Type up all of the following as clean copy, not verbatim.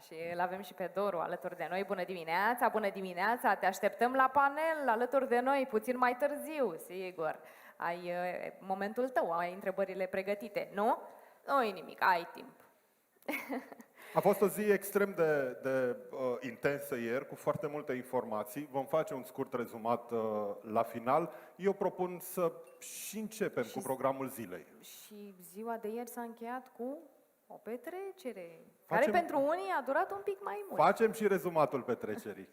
și îl avem și pe Doru alături de noi. Bună dimineața, bună dimineața, te așteptăm la panel alături de noi puțin mai târziu, sigur. Ai momentul tău, ai întrebările pregătite, nu? Nu-i nimic, ai timp. A fost o zi extrem de intensă ieri, cu foarte multe informații. Vom face un scurt rezumat la final. Eu propun să și începem cu programul zilei. Și ziua de ieri s-a încheiat cu o petrecere, care pentru unii a durat un pic mai mult. Facem și rezumatul petrecerii.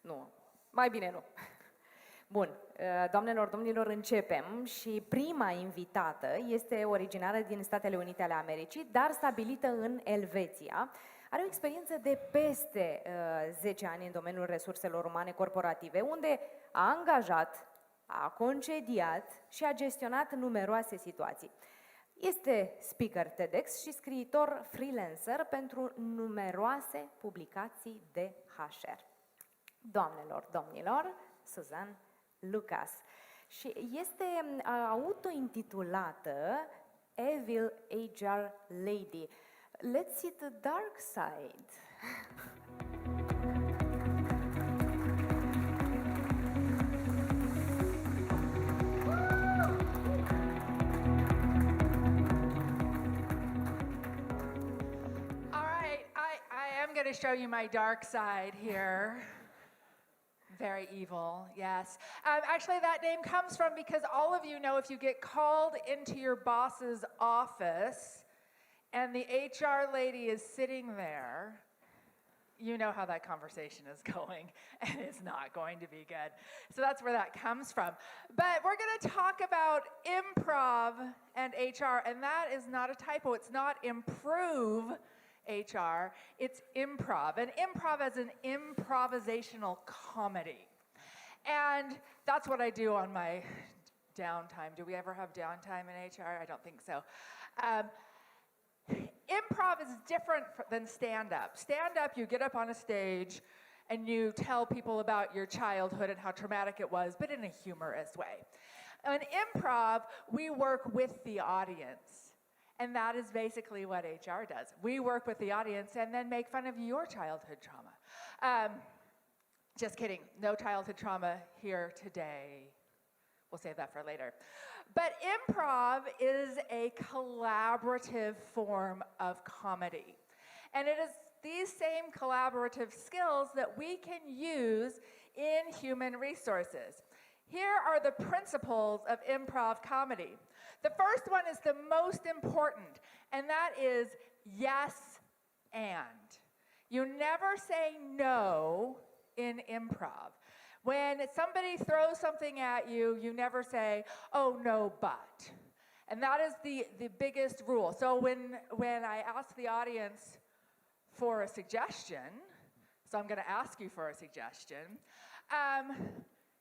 Nu, mai bine nu. Bun, doamnelor, domnilor, începem și prima invitată este originară din Statele Unite ale Americii, dar stabilită în Elveția. Are o experiență de peste 10 ani în domeniul resurselor umane corporative, unde a angajat, a concediat și a gestionat numeroase situații. Este speaker TEDx și scriitor freelancer pentru numeroase publicații de HR. Doamnelor, domnilor, Suzanne Lucas. Și este autointitulată Evil HR Lady. Let's see the dark side. I'm going to show you my dark side here. Very evil, yes. Actually, that name comes from because all of you know if you get called into your boss's office and the HR lady is sitting there, you know how that conversation is going, and it's not going to be good. So that's where that comes from. But we're going to talk about improv and HR, and that is not a typo. It's not improve HR, it's improv. And improv as an improvisational comedy. And that's what I do on my downtime. Do we ever have downtime in HR? I don't think so. Improv is different than stand-up. Stand-up, you get up on a stage and you tell people about your childhood and how traumatic it was, but in a humorous way. In improv, we work with the audience. And that is basically what HR does. We work with the audience and then make fun of your childhood trauma. Just kidding, no childhood trauma here today. We'll save that for later. But improv is a collaborative form of comedy. And it is these same collaborative skills that we can use in human resources. Here are the principles of improv comedy. The first one is the most important, and that is yes and. You never say no in improv. When somebody throws something at you, you never say, oh, no, but. And that is the biggest rule. So when I ask the audience for a suggestion, so I'm going to ask you for a suggestion,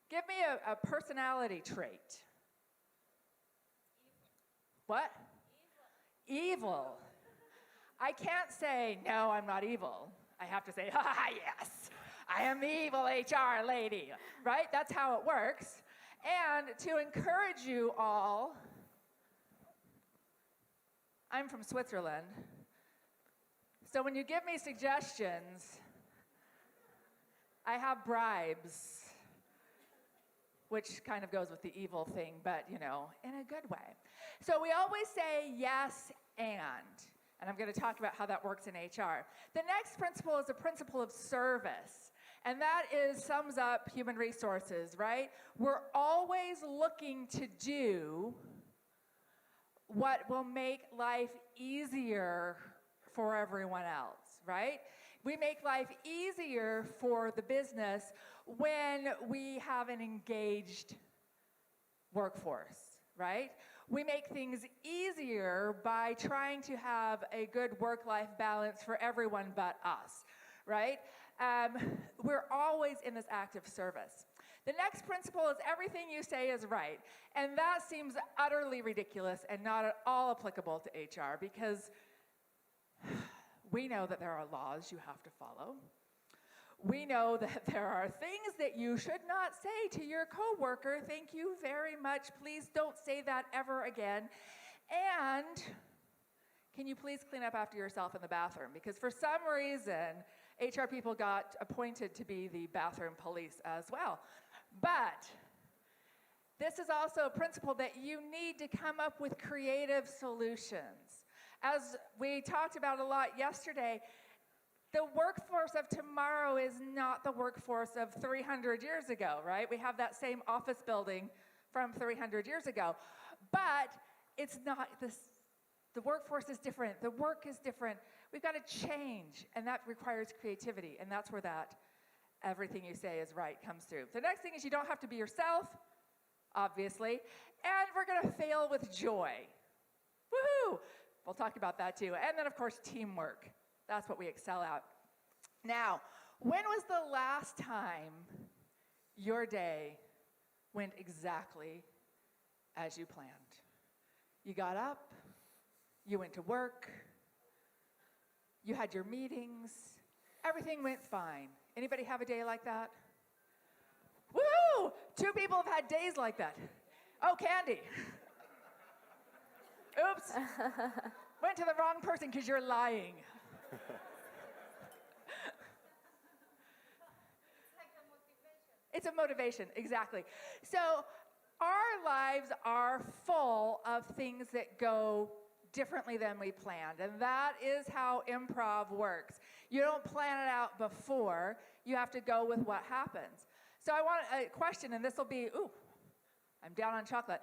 give me a personality trait. What? Evil. I can't say, no, I'm not evil. I have to say, yes, I am the evil HR lady, right? That's how it works. And to encourage you all, I'm from Switzerland. So when you give me suggestions, I have bribes, which kind of goes with the evil thing, but, you know, in a good way. So we always say yes and I'm going to talk about how that works in HR. The next principle is a principle of service, and that sums up human resources, right? We're always looking to do what will make life easier for everyone else, right? We make life easier for the business when we have an engaged workforce, right? We make things easier by trying to have a good work-life balance for everyone but us, right? We're always in this active service. The next principle is everything you say is right. And that seems utterly ridiculous and not at all applicable to HR because we know that there are laws you have to follow. We know that there are things that you should not say to your coworker. Thank you very much. Please don't say that ever again. And can you please clean up after yourself in the bathroom? Because for some reason, HR people got appointed to be the bathroom police as well. But this is also a principle that you need to come up with creative solutions. As we talked about a lot yesterday, the workforce of tomorrow is not the workforce of 300 years ago, right? We have that same office building from 300 years ago. But it's not this. The workforce is different. The work is different. We've got to change, and that requires creativity, and that's where that everything you say is right comes through. The next thing is you don't have to be yourself, obviously, and we're going to fail with joy. Woohoo! We'll talk about that too. And then, of course, teamwork. That's what we excel at. Now, when was the last time your day went exactly as you planned? You got up, you went to work, you had your meetings, everything went fine. Anybody have a day like that? Woo! 2 people have had days like that. Oh, Candy. Oops. Went to the wrong person because you're lying. It's a motivation, exactly. So our lives are full of things that go differently than we planned, and that is how improv works. You don't plan it out before, you have to go with what happens. So I want a question, and this will be, ooh, I'm down on chocolate.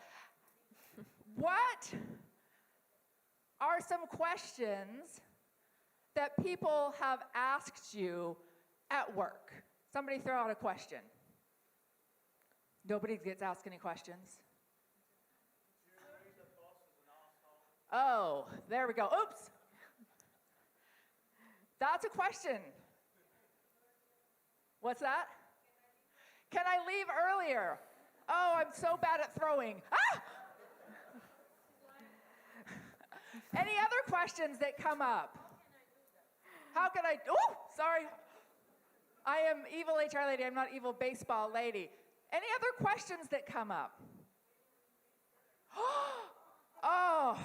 What are some questions that people have asked you at work? Somebody throw out a question. Nobody gets asked any questions. Oh, there we go. Oops. That's a question. What's that? Can I leave earlier? Oh, I'm so bad at throwing. Ah! Any other questions that come up? How can I? Oh, sorry. I am evil HR lady. I'm not evil baseball lady. Any other questions that come up? Oh,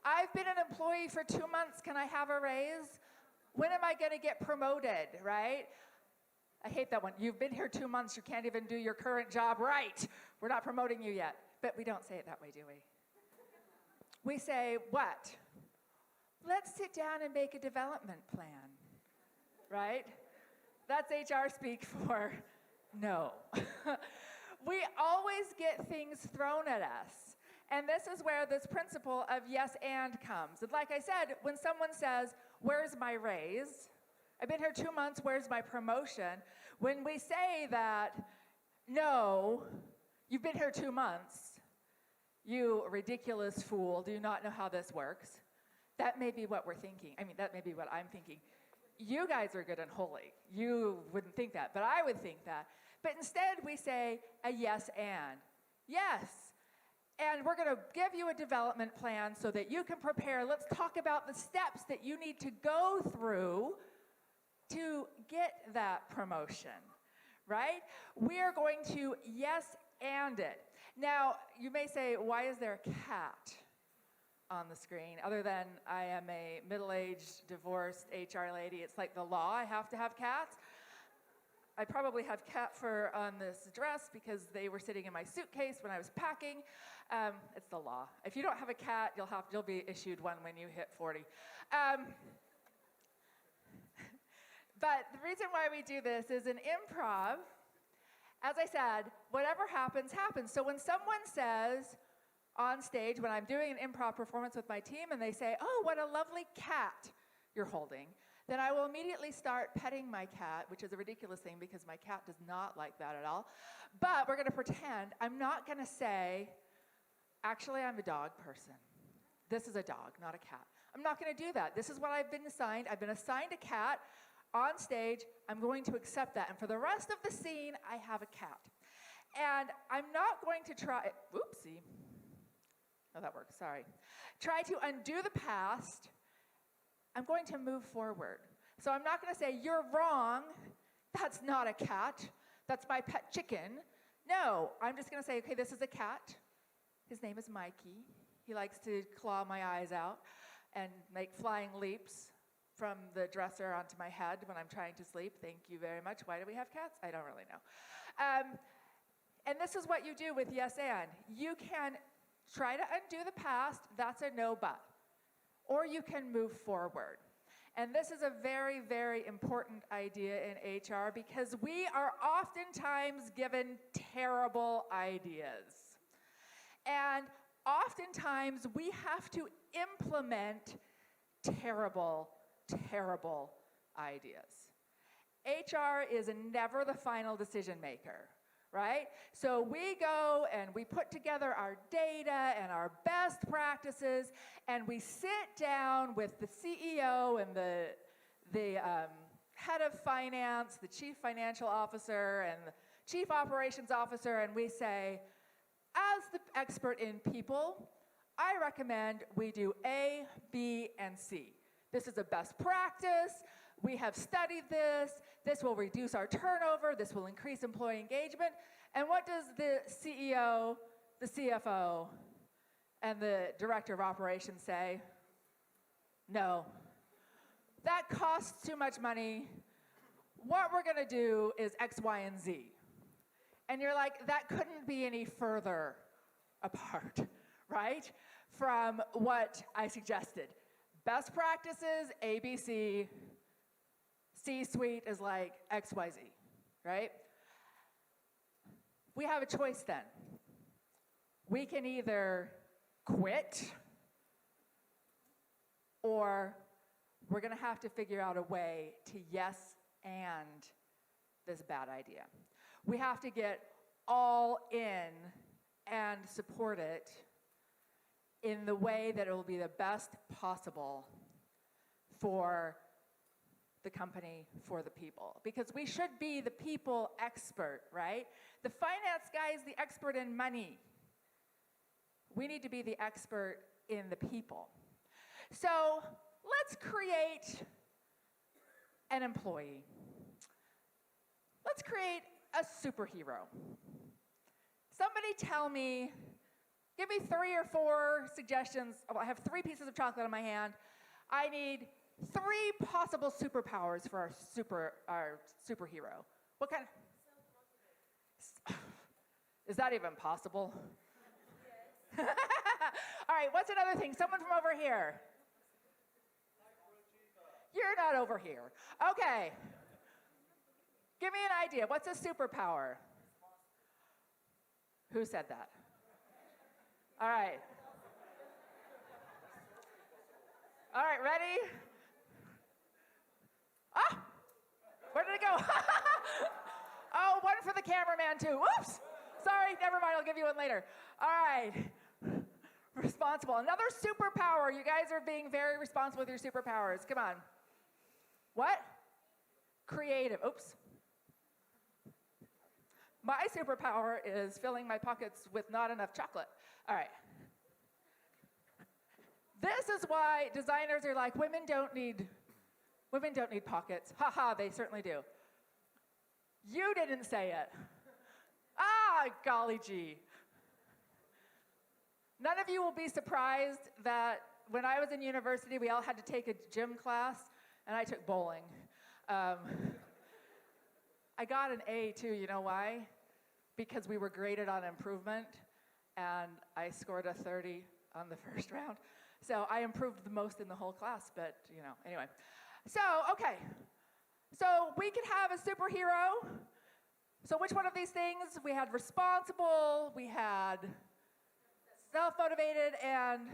I've been an employee for 2 months. Can I have a raise? When am I going to get promoted, right? I hate that one. You've been here 2 months. You can't even do your current job right. We're not promoting you yet. But we don't say it that way, do we? We say, what? Let's sit down and make a development plan, right? That's HR speak for no. We always get things thrown at us. And this is where this principle of yes and comes. And like I said, when someone says, where's my raise? I've been here 2 months, where's my promotion? When we say that, no, you've been here 2 months, you ridiculous fool, do you not know how this works? That may be what we're thinking. I mean, that may be what I'm thinking. You guys are good and holy. You wouldn't think that, but I would think that. But instead, we say a yes and. Yes. And we're going to give you a development plan so that you can prepare. Let's talk about the steps that you need to go through to get that promotion, right? We are going to yes and it. Now, you may say, why is there a cat on the screen? Other than I am a middle-aged, divorced HR lady, it's like the law, I have to have cats. I probably have cat fur on this dress because they were sitting in my suitcase when I was packing. It's the law. If you don't have a cat, you'll be issued one when you hit 40. But the reason why we do this is in improv, as I said, whatever happens, happens. So when someone says on stage, when I'm doing an improv performance with my team, and they say, oh, what a lovely cat you're holding, then I will immediately start petting my cat, which is a ridiculous thing because my cat does not like that at all. But we're going to pretend. I'm not going to say, actually, I'm a dog person. This is a dog, not a cat. I'm not going to do that. This is what I've been assigned. I've been assigned a cat on stage. I'm going to accept that. And for the rest of the scene, I have a cat. And I'm not going to try, oopsie. Oh, that works, sorry. Try to undo the past. I'm going to move forward. So I'm not going to say, you're wrong. That's not a cat. That's my pet chicken. No, I'm just going to say, okay, this is a cat. His name is Mikey. He likes to claw my eyes out. and make flying leaps from the dresser onto my head when I'm trying to sleep. Thank you very much. Why do we have cats? I don't really know. And this is what you do with yes and. You can try to undo the past. That's a no but. Or you can move forward. And this is a very, very important idea in HR because we are oftentimes given terrible ideas. And oftentimes we have to implement terrible, terrible ideas. HR is never the final decision maker, right? So we go and we put together our data and our best practices, and we sit down with the CEO and the head of finance, the chief financial officer, and the chief operations officer, and we say, as the expert in people, I recommend we do A, B, and C. This is a best practice. We have studied this. This will reduce our turnover. This will increase employee engagement. And what does the CEO, the CFO, and the director of operations say? No. That costs too much money. What we're going to do is X, Y, and Z. And you're like, that couldn't be any further apart, right, from what I suggested. Best practices, ABC. C-suite is like X, Y, Z, right? We have a choice then. We can either quit, or we're going to have to figure out a way to yes and this bad idea. We have to get all in and support it in the way that it will be the best possible for the company, for the people. Because we should be the people expert, right? The finance guy is the expert in money. We need to be the expert in the people. So let's create an employee. Let's create a superhero. Somebody tell me, give me 3 or 4 suggestions. Oh, I have 3 pieces of chocolate in my hand. I need 3 possible superpowers for our superhero. What kind of? Is that even possible? Yes. All right, what's another thing? Someone from over here. You're not over here. Okay. Give me an idea. What's a superpower? Who said that? All right. All right, ready? Ah! Where did it go? Oh, one for the cameraman, too. Whoops! Sorry, never mind. I'll give you one later. All right. Responsible. Another superpower. You guys are being very responsible with your superpowers. Come on. What? Creative. Oops. My superpower is filling my pockets with not enough chocolate. All right. This is why designers are like, women don't need pockets. Ha ha, they certainly do. You didn't say it. Ah, golly gee. None of you will be surprised that when I was in university, we all had to take a gym class, and I took bowling. I got an A too, you know why? Because we were graded on improvement, and I scored a 30 on the first round. So I improved the most in the whole class, but, you know, anyway. So, okay. So we could have a superhero. So which one of these things? We had responsible, we had self-motivated, and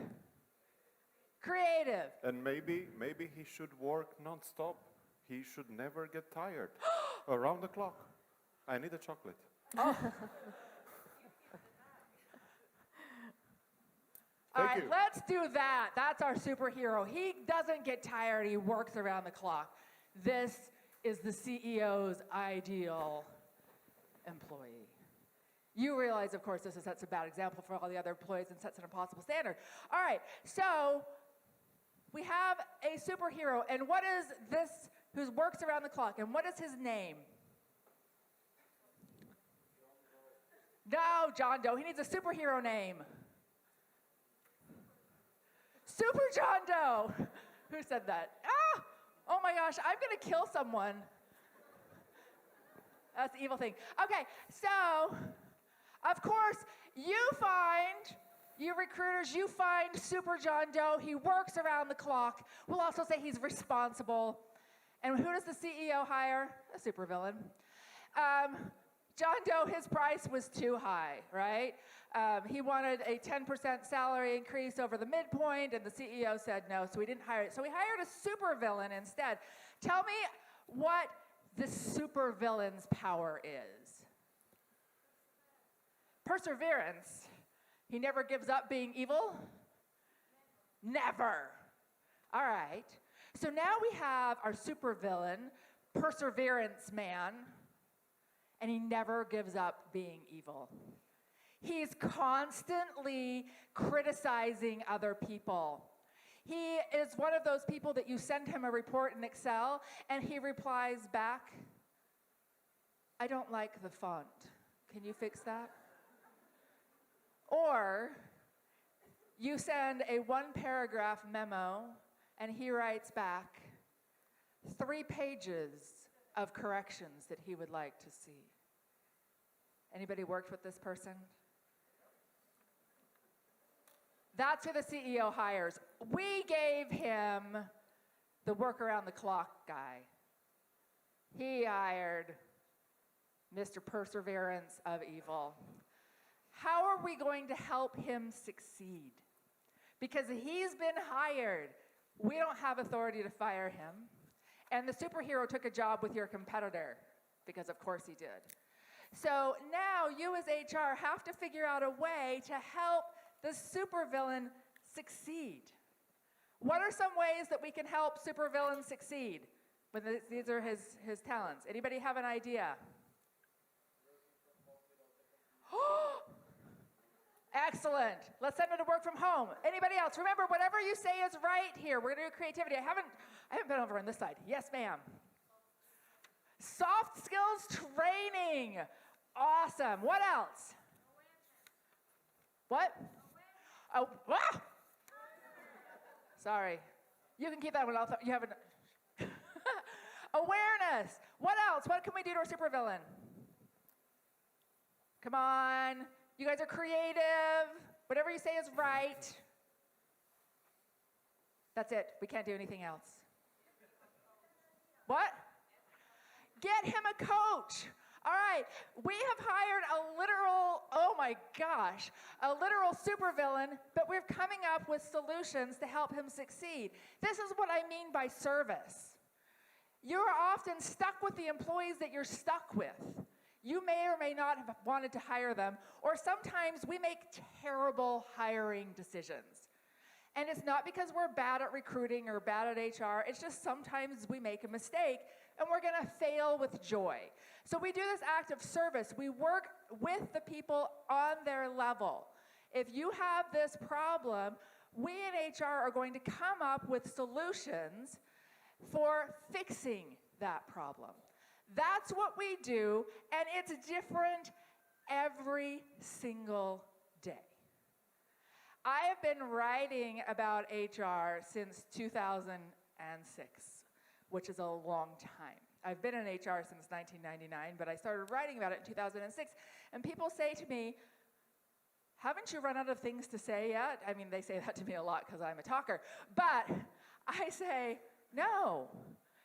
creative. And maybe he should work nonstop. He should never get tired. Around the clock. I need a chocolate. Oh. All right, let's do that. That's our superhero. He doesn't get tired. He works around the clock. This is the CEO's ideal employee. You realize, of course, this sets a bad example for all the other employees and sets an impossible standard. All right, so we have a superhero. And what is this who works around the clock? And what is his name? No, John Doe. He needs a superhero name. Super John Doe. Who said that? Ah! Oh my gosh, I'm gonna kill someone. That's the evil thing. Okay, so, of course, you recruiters, you find Super John Doe. He works around the clock. We'll also say he's responsible. And who does the CEO hire? A supervillain. John Doe, his price was too high, right? He wanted a 10% salary increase over the midpoint, and the CEO said no, so he didn't hire it. So he hired a supervillain instead. Tell me what the supervillain's power is. Perseverance. He never gives up being evil? Never. All right. So now we have our supervillain, Perseverance Man, and he never gives up being evil. He's constantly criticizing other people. He is one of those people that you send him a report in Excel, and he replies back, I don't like the font. Can you fix that? Or you send a one-paragraph memo, and he writes back 3 pages of corrections that he would like to see. Anybody worked with this person? That's who the CEO hires. We gave him the work around the clock guy. He hired Mr. Perseverance of Evil. How are we going to help him succeed? Because he's been hired. We don't have authority to fire him. And the superhero took a job with your competitor, because of course he did. So now you as HR have to figure out a way to help the supervillain succeed. What are some ways that we can help supervillain succeed? But these are his talents. Anybody have an idea? Excellent. Let's send him to work from home. Anybody else? Remember, whatever you say is right here. We're going to do creativity. I haven't been over on this side. Yes, ma'am. Soft skills training. Awesome. What else? What? Oh, ah! Sorry. You can keep that one. You haven't. Awareness. What else? What can we do to our supervillain? Come on. You guys are creative. Whatever you say is right. That's it. We can't do anything else. What? Get him a coach. All right. We have hired a literal supervillain, but we're coming up with solutions to help him succeed. This is what I mean by service. You're often stuck with the employees that you're stuck with. You may or may not have wanted to hire them, or sometimes we make terrible hiring decisions. And it's not because we're bad at recruiting or bad at HR, it's just sometimes we make a mistake and we're gonna fail with joy. So we do this act of service. We work with the people on their level. If you have this problem, we in HR are going to come up with solutions for fixing that problem. That's what we do, and it's different every single day. I have been writing about HR since 2006, which is a long time. I've been in HR since 1999, but I started writing about it in 2006, and people say to me, haven't you run out of things to say yet? I mean, they say that to me a lot because I'm a talker, but I say, no.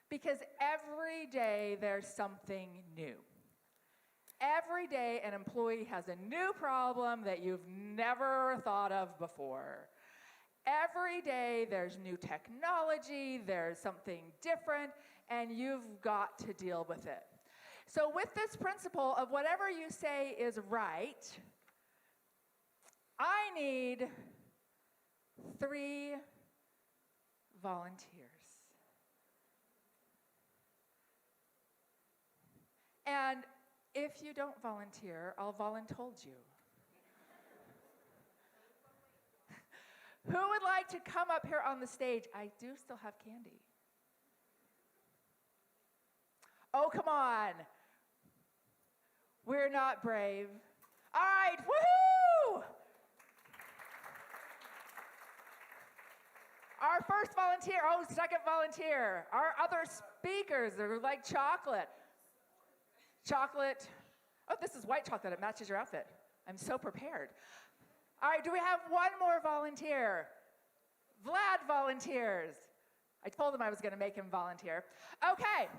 Because every day there's something new. Every day an employee has a new problem that you've never thought of before. Every day there's new technology, there's something different, and you've got to deal with it. So with this principle of whatever you say is right, I need 3 volunteers. And if you don't volunteer, I'll voluntold you. Who would like to come up here on the stage? I do still have candy. Oh, come on. We're not brave. All right, woohoo! Our first volunteer, second volunteer. Our other speakers are like chocolate. Chocolate. Oh, this is white chocolate. It matches your outfit. I'm so prepared. All right, do we have one more volunteer? Vlad volunteers. I told him I was going to make him volunteer. Okay.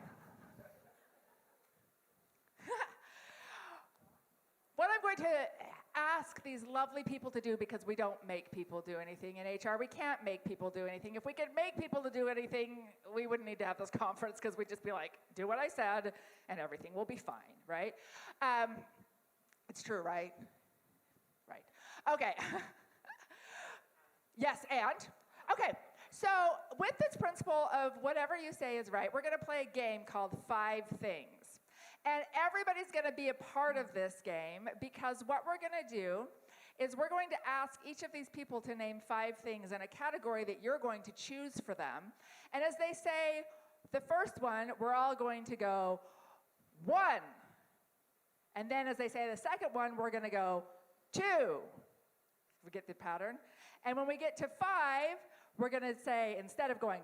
What I'm going to ask these lovely people to do, because we don't make people do anything in HR. We can't make people do anything. If we could make people to do anything, we wouldn't need to have this conference, because we'd just be like, do what I said, and everything will be fine, right? It's true, right? Right. Okay. Yes, and? Okay, so with this principle of whatever you say is right, we're going to play a game called 5 Things. And everybody's going to be a part of this game, because what we're going to do is we're going to ask each of these people to name 5 things in a category that you're going to choose for them. And as they say the first one, we're all going to go 1. And then as they say the second one, we're going to go 2. We get the pattern. And when we get to 5, we're going to say, instead of going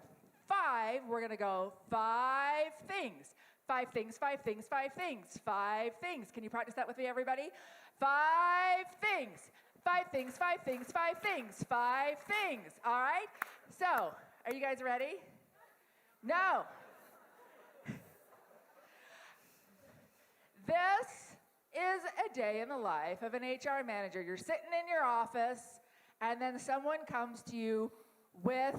5, we're going to go 5 things. 5 things, 5 things, 5 things, 5 things. Can you practice that with me, everybody? 5 things, 5 things, 5 things, 5 things, 5 things. All right? So, are you guys ready? No. This is a day in the life of an HR manager. You're sitting in your office, and then someone comes to you with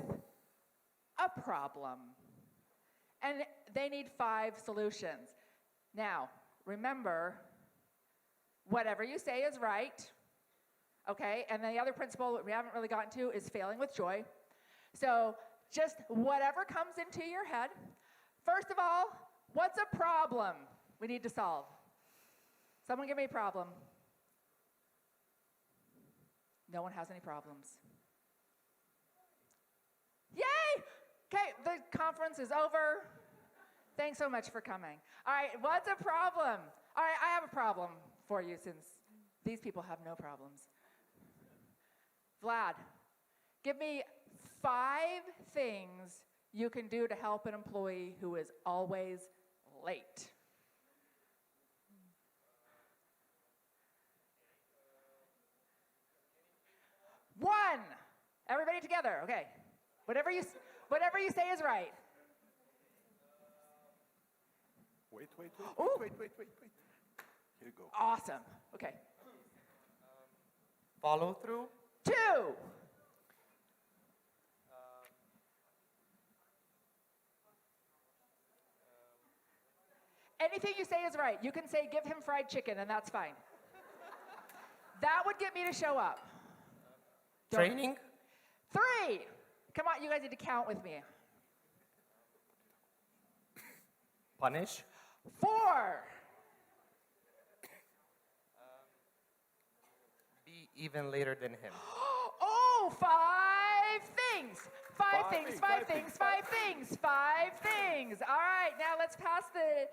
a problem. And they need 5 solutions. Now, remember, whatever you say is right, okay? And then the other principle that we haven't really gotten to is failing with joy. So just whatever comes into your head. First of all, what's a problem we need to solve? Someone give me a problem. No one has any problems. Yay! Okay, the conference is over. Thanks so much for coming. All right, what's a problem? All right, I have a problem for you, since these people have no problems. Vlad, give me 5 things you can do to help an employee who is always late. One. Everybody together, okay. Whatever you say is right. Wait. Here you go. Awesome. Okay. Follow through. 2. Anything you say is right. You can say, give him fried chicken, and that's fine. That would get me to show up. Training. 3. Come on, you guys need to count with me. Punish. 4. Be even later than him. Oh, 5 things. 5 things, 5 things, 5 things, 5 things. All right, now let's pass the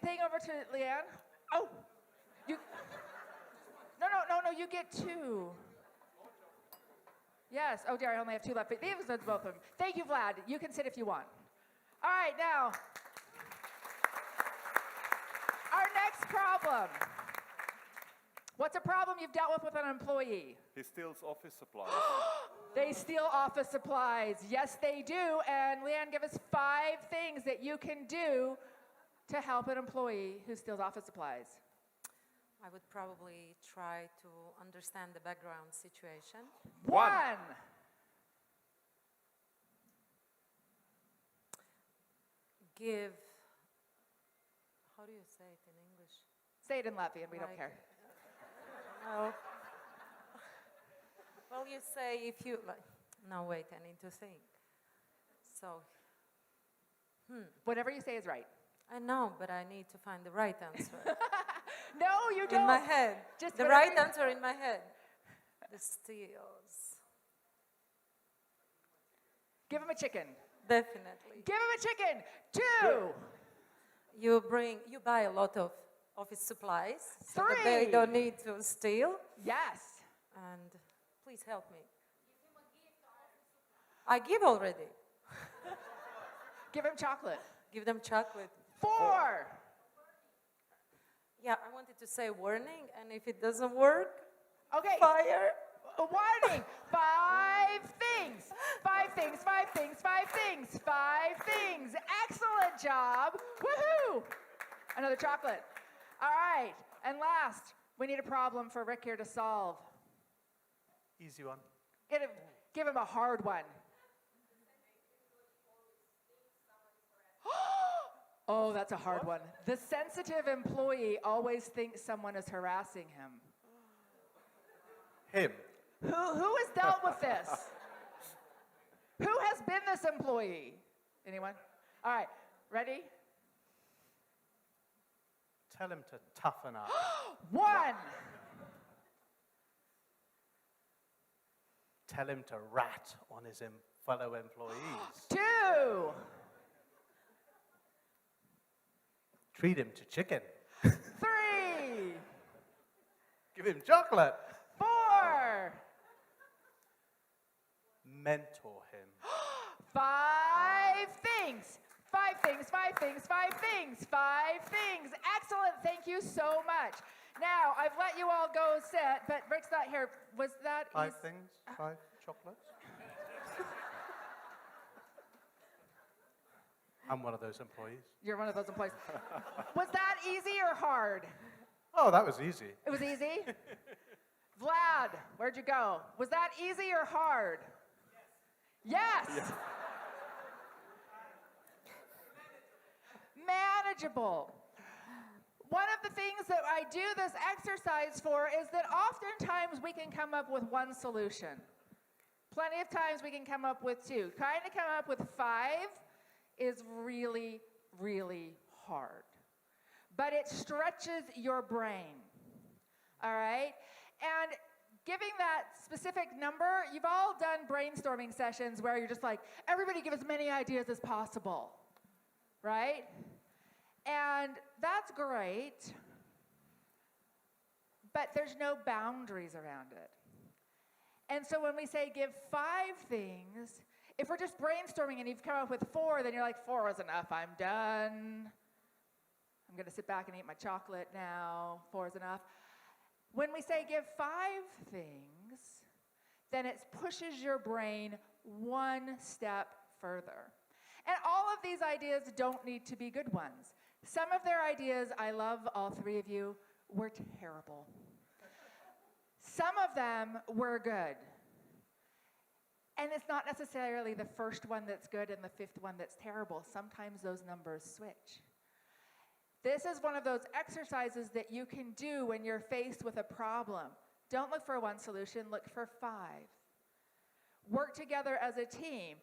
thing over to Leanne. Oh, you. No, you get 2. Yes. Oh, dear, I only have 2 left. These are both of them. Thank you, Vlad. You can sit if you want. All right, now. Our next problem. What's a problem you've dealt with an employee? He steals office supplies. They steal office supplies. Yes, they do. And Leanne, give us 5 things that you can do to help an employee who steals office supplies. I would probably try to understand the background situation. 1. Give, how do you say it in English? Say it in Latvian, we don't Like, care. Well, you say if you, no, wait, I need to think. So, Whatever you say is right. I know, but I need to find the right answer. No, you don't. In my head. Just the whatever right you- answer in my head. The steals. Give him a chicken. Definitely. Give him a chicken. 2. You buy a lot of office supplies so that 3. they don't need to steal. Yes. And please help me. I give already. Give him chocolate. Give them chocolate. 4. Yeah, I wanted to say warning, and if it doesn't work, Okay. fire. A warning. 5 things. 5 things. 5 things. 5 things. 5 things. Excellent job. Woohoo! Another chocolate. All right. And last, we need a problem for Rick here to solve. Easy one. Give him a hard one. Oh, that's a hard one. The sensitive employee always thinks someone is harassing him. Him. Who has dealt with this? Who has been this employee? Anyone? All right, ready? Tell him to toughen up. 1. Tell him to rat on his fellow employees. 2. Treat him to chicken. 3. Give him chocolate. 4. Mentor him. 5 things. 5 things, 5 things, 5 things, 5 things. Excellent, thank you so much. Now, I've let you all go sit, but Rick's not here. Was that 5 easy? things, 5 chocolates. I'm one of those employees. You're one of those employees. Was that easy or hard? Oh, that was easy. It was easy? Vlad, where'd you go? Was that easy or hard? Yes. Manageable. One of the things that I do this exercise for is that oftentimes we can come up with one solution. Plenty of times we can come up with 2. Trying to come up with 5 is really, really hard. But it stretches your brain. All right? And giving that specific number, you've all done brainstorming sessions where you're just like, everybody give as many ideas as possible. Right? And that's great, but there's no boundaries around it. And so when we say give 5 things, if we're just brainstorming and you've come up with 4, then you're like, 4 is enough, I'm done. I'm gonna sit back and eat my chocolate now, 4 is enough. When we say give 5 things, then it pushes your brain one step further. And all of these ideas don't need to be good ones. Some of their ideas, I love all 3 of you, were terrible. Some of them were good. And it's not necessarily the first one that's good and the 5th one that's terrible. Sometimes those numbers switch. This is one of those exercises that you can do when you're faced with a problem. Don't look for one solution, look for 5. Work together as a team.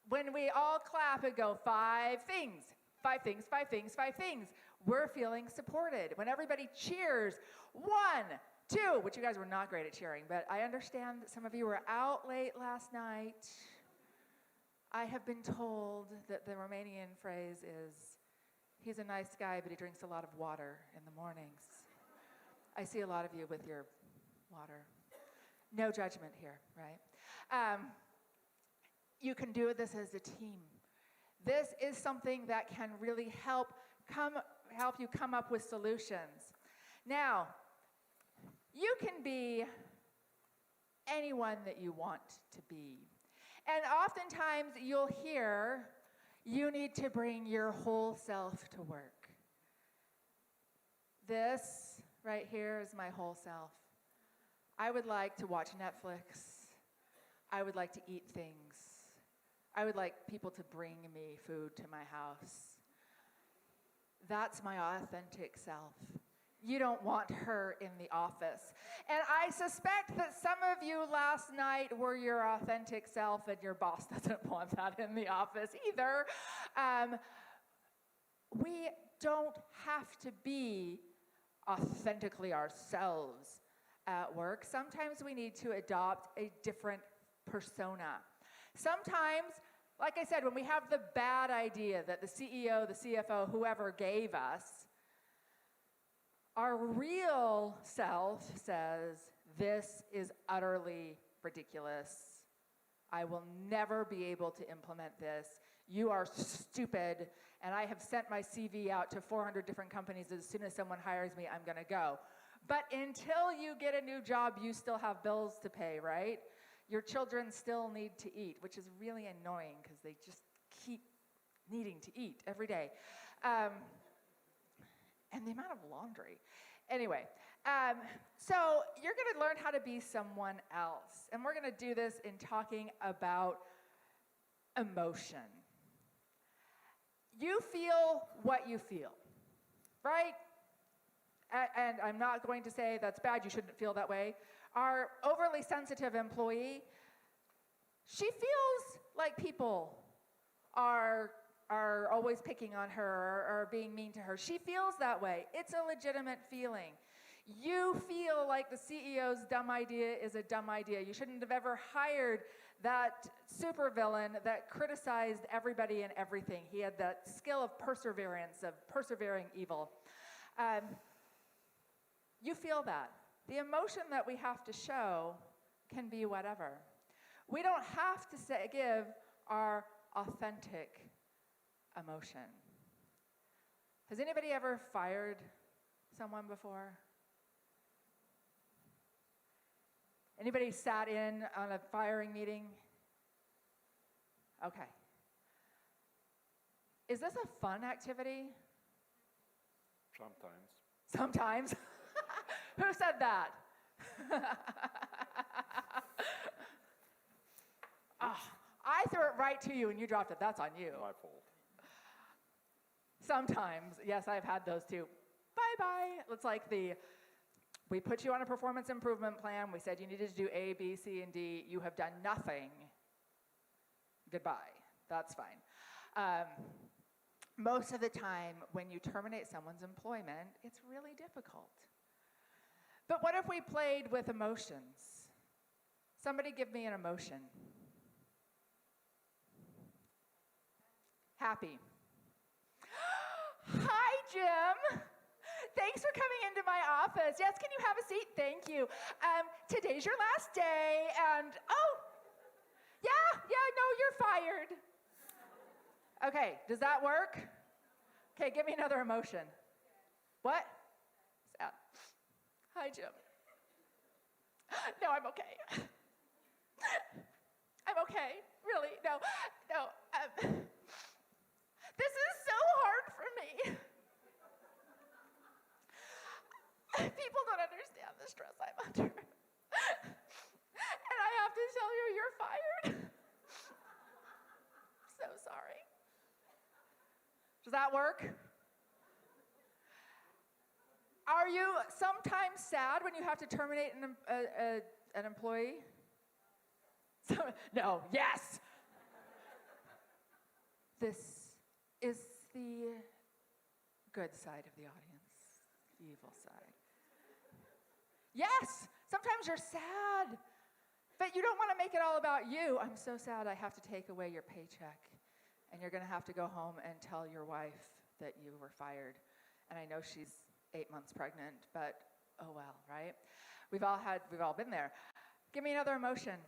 When we all clap and go 5 things, 5 things, 5 things, 5 things, we're feeling supported. When everybody cheers, 1, 2, which you guys were not great at cheering, but I understand that some of you were out late last night. I have been told that the Romanian phrase is, he's a nice guy, but he drinks a lot of water in the mornings. I see a lot of you with your water. No judgment here, right? You can do this as a team. This is something that can really help you come up with solutions. Now, you can be anyone that you want to be. And oftentimes you'll hear, you need to bring your whole self to work. This right here is my whole self. I would like to watch Netflix. I would like to eat things. I would like people to bring me food to my house. That's my authentic self. You don't want her in the office. And I suspect that some of you last night were your authentic self, and your boss doesn't want that in the office either. We don't have to be authentically ourselves at work. Sometimes we need to adopt a different persona. Sometimes, like I said, when we have the bad idea that the CEO, the CFO, whoever gave us, our real self says, this is utterly ridiculous. I will never be able to implement this. You are stupid, and I have sent my CV out to 400 different companies. As soon as someone hires me, I'm gonna go. But until you get a new job, you still have bills to pay, right? Your children still need to eat, which is really annoying because they just keep needing to eat every day. And the amount of laundry. Anyway, so you're gonna learn how to be someone else. And we're gonna do this in talking about emotion. You feel what you feel, right? And I'm not going to say that's bad, you shouldn't feel that way. Our overly sensitive employee, she feels like people are always picking on her or being mean to her. She feels that way. It's a legitimate feeling. You feel like the CEO's dumb idea is a dumb idea. You shouldn't have ever hired that supervillain that criticized everybody and everything. He had that skill of perseverance, of persevering evil. You feel that. The emotion that we have to show can be whatever. We don't have to give our authentic emotion. Has anybody ever fired someone before? Anybody sat in on a firing meeting? Okay. Is this a fun activity? Sometimes. Sometimes. Who said that? I threw it right to you and you dropped it. That's on you. My fault. Sometimes. Yes, I've had those too. Bye-bye. It's like we put you on a performance improvement plan. We said you needed to do A, B, C, and D. You have done nothing. Goodbye. That's fine. Most of the time, when you terminate someone's employment, it's really difficult. But what if we played with emotions? Somebody give me an emotion. Happy. Hi, Jim. Thanks for coming into my office. Yes, can you have a seat? Thank you. Today's your last day, and no, you're fired. Okay, does that work? Okay, give me another emotion. What? Sad. Hi, Jim. No, I'm okay. I'm okay, really. No. This is so hard for me. People don't understand the stress I'm under. And I have to tell you, you're fired. So sorry. Does that work? Are you sometimes sad when you have to terminate an employee? No, yes. This is the good side of the audience, the evil side. Yes, sometimes you're sad, but you don't want to make it all about you. I'm so sad I have to take away your paycheck, and you're going to have to go home and tell your wife that you were fired. And I know she's 8 months pregnant, but oh well, right? We've all been there. Give me another emotion.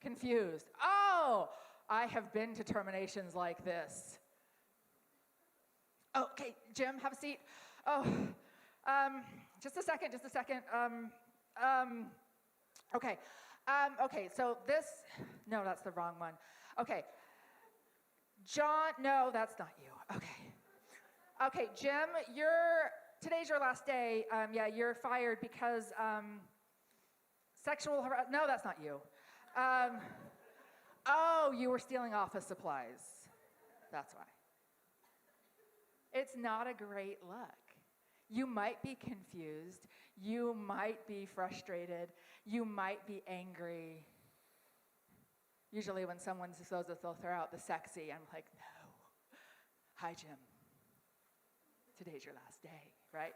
Confused. Oh, I have been to terminations like this. Okay, Jim, have a seat. Oh, just a second. Okay, so this, no, that's the wrong one. Okay, John, no, that's not you. Okay, Jim, today's your last day. You're fired because sexual harassment, no, that's not you. You were stealing office supplies. That's why. It's not a great look. You might be confused. You might be frustrated. You might be angry. Usually when someone says that they'll throw out the sexy, I'm like, no. Hi, Jim. Today's your last day, right?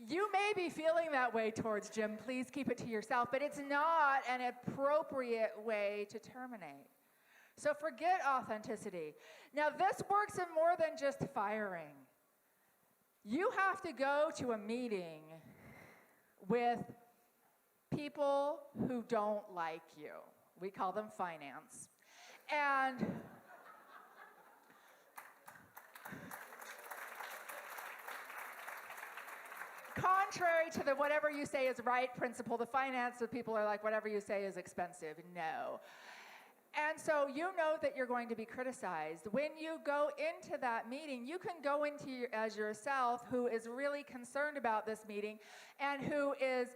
You may be feeling that way towards Jim. Please keep it to yourself, but it's not an appropriate way to terminate. So forget authenticity. Now, this works in more than just firing. You have to go to a meeting with people who don't like you. We call them finance. And contrary to the whatever you say is right principle, the finance people are like, whatever you say is expensive. No. And so you know that you're going to be criticized. When you go into that meeting, you can go into as yourself who is really concerned about this meeting and who is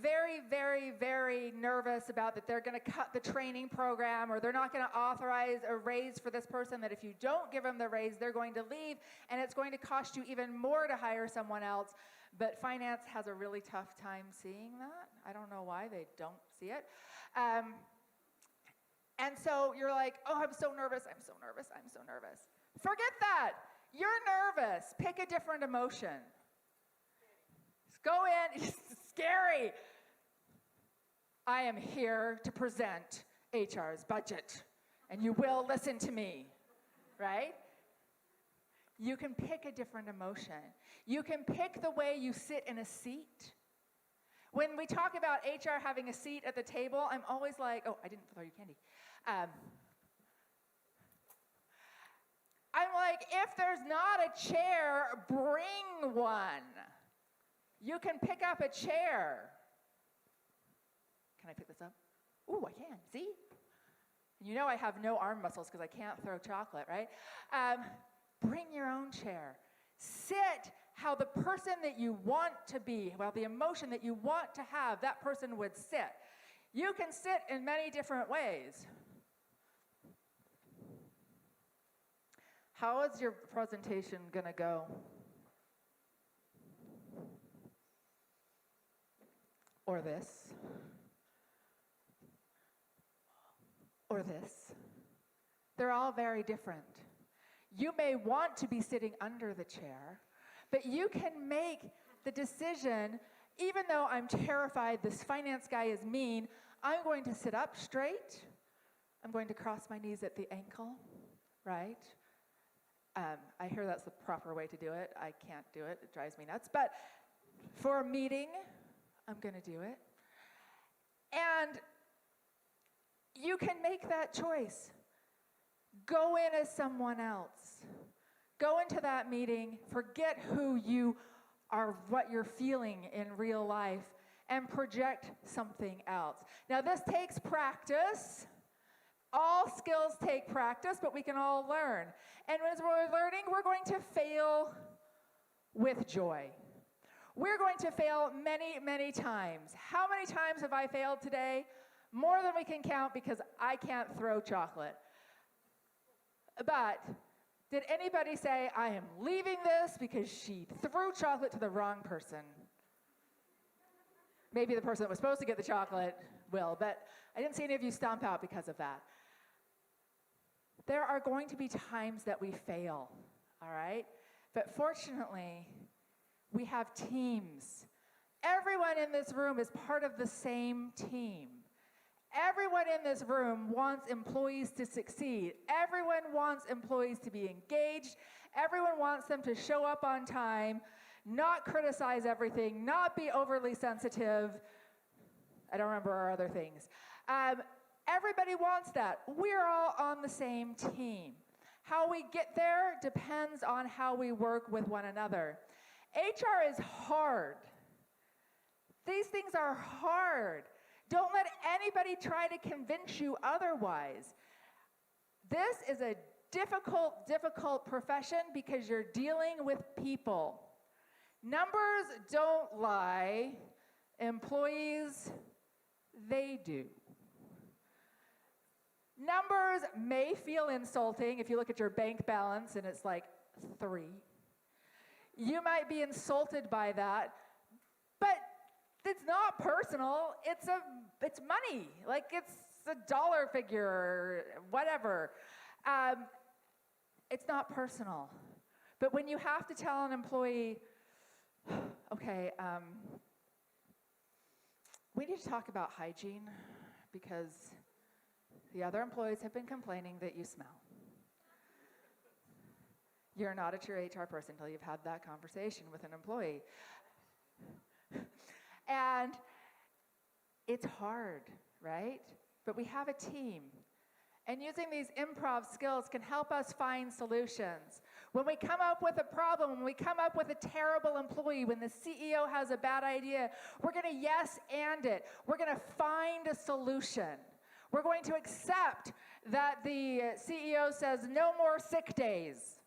very, very, very nervous about that they're going to cut the training program or they're not going to authorize a raise for this person, that if you don't give them the raise, they're going to leave and it's going to cost you even more to hire someone else. But finance has a really tough time seeing that. I don't know why they don't see it. And so you're like, oh, I'm so nervous, I'm so nervous, I'm so nervous. Forget that. You're nervous. Pick a different emotion. Just go in. It's scary. I am here to present HR's budget, and you will listen to me, right? You can pick a different emotion. You can pick the way you sit in a seat. When we talk about HR having a seat at the table, I'm always like, oh, I didn't throw you candy. I'm like, if there's not a chair, bring one. You can pick up a chair. Can I pick this up? Ooh, I can, see? You know I have no arm muscles because I can't throw chocolate, right? Bring your own chair. Sit how the person that you want to be, well, the emotion that you want to have, that person would sit. You can sit in many different ways. How is your presentation going to go? Or this? Or this? They're all very different. You may want to be sitting under the chair, but you can make the decision, even though I'm terrified this finance guy is mean, I'm going to sit up straight. I'm going to cross my knees at the ankle, right? I hear that's the proper way to do it. I can't do it. It drives me nuts. But for a meeting, I'm going to do it. And you can make that choice. Go in as someone else. Go into that meeting, forget who you are, what you're feeling in real life, and project something else. Now, this takes practice. All skills take practice, but we can all learn. And as we're learning, we're going to fail with joy. We're going to fail many, many times. How many times have I failed today? More than we can count because I can't throw chocolate. But did anybody say, I am leaving this because she threw chocolate to the wrong person? Maybe the person that was supposed to get the chocolate will, but I didn't see any of you stomp out because of that. There are going to be times that we fail, all right? But fortunately, we have teams. Everyone in this room is part of the same team. Everyone in this room wants employees to succeed. Everyone wants employees to be engaged. Everyone wants them to show up on time, not criticize everything, not be overly sensitive. I don't remember our other things. Everybody wants that. We're all on the same team. How we get there depends on how we work with one another. HR is hard. These things are hard. Don't let anybody try to convince you otherwise. This is a difficult profession because you're dealing with people. Numbers don't lie. Employees, they do. Numbers may feel insulting if you look at your bank balance and it's like 3. You might be insulted by that, but it's not personal. It's money. Like it's a dollar figure or whatever. It's not personal. But when you have to tell an employee, okay, we need to talk about hygiene because the other employees have been complaining that you smell. You're not a true HR person until you've had that conversation with an employee. And It's hard, right? But we have a team. And using these improv skills can help us find solutions. When we come up with a problem, when we come up with a terrible employee, when the CEO has a bad idea, we're going to yes and it. We're going to find a solution. We're going to accept that the CEO says no more sick days.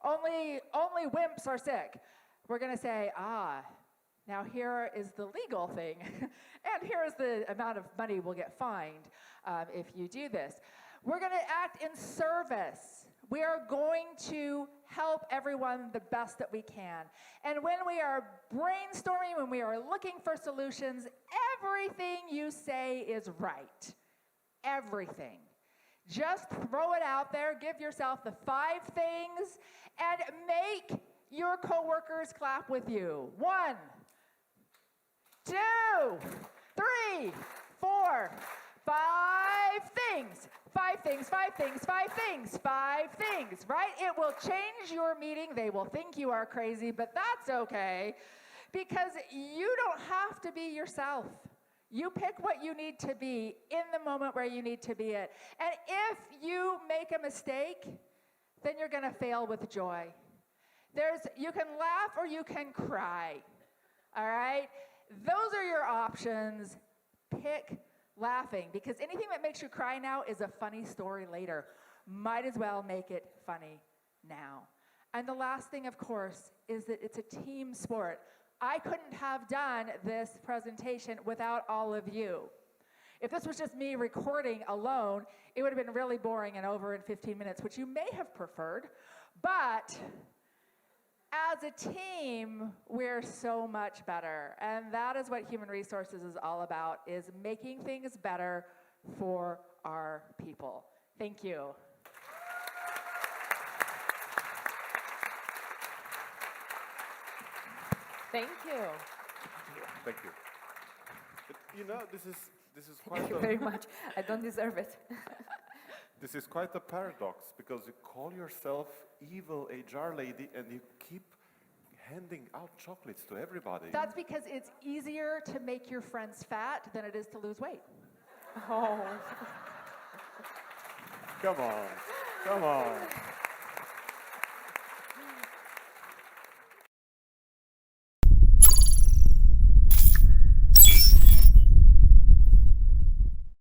Only wimps are sick. We're going to say, now here is the legal thing, and here is the amount of money we'll get fined if you do this. We're going to act in service. We are going to help everyone the best that we can. And when we are brainstorming, when we are looking for solutions, everything you say is right. Everything. Just throw it out there, give yourself the 5 things, and make your coworkers clap with you. 1, 2, 3, 4, 5 things. 5 things, 5 things, 5 things, 5 things, right? It will change your meeting. They will think you are crazy, but that's okay because you don't have to be yourself. You pick what you need to be in the moment where you need to be it. And if you make a mistake, then you're going to fail with joy. You can laugh or you can cry, all right? Those are your options. Pick laughing, because anything that makes you cry now is a funny story later. Might as well make it funny now. And the last thing, of course, is that it's a team sport. I couldn't have done this presentation without all of you. If this was just me recording alone, it would have been really boring and over in 15 minutes, which you may have preferred. But as a team, we're so much better. And that is what human resources is all about, is making things better for our people. Thank you. Thank you. Thank you. But, you know, this is quite Thank you very much. I don't deserve it. This is quite a paradox, because you call yourself evil HR lady and you keep handing out chocolates to everybody. That's because it's easier to make your friends fat than it is to lose weight. Oh. Come on, come on.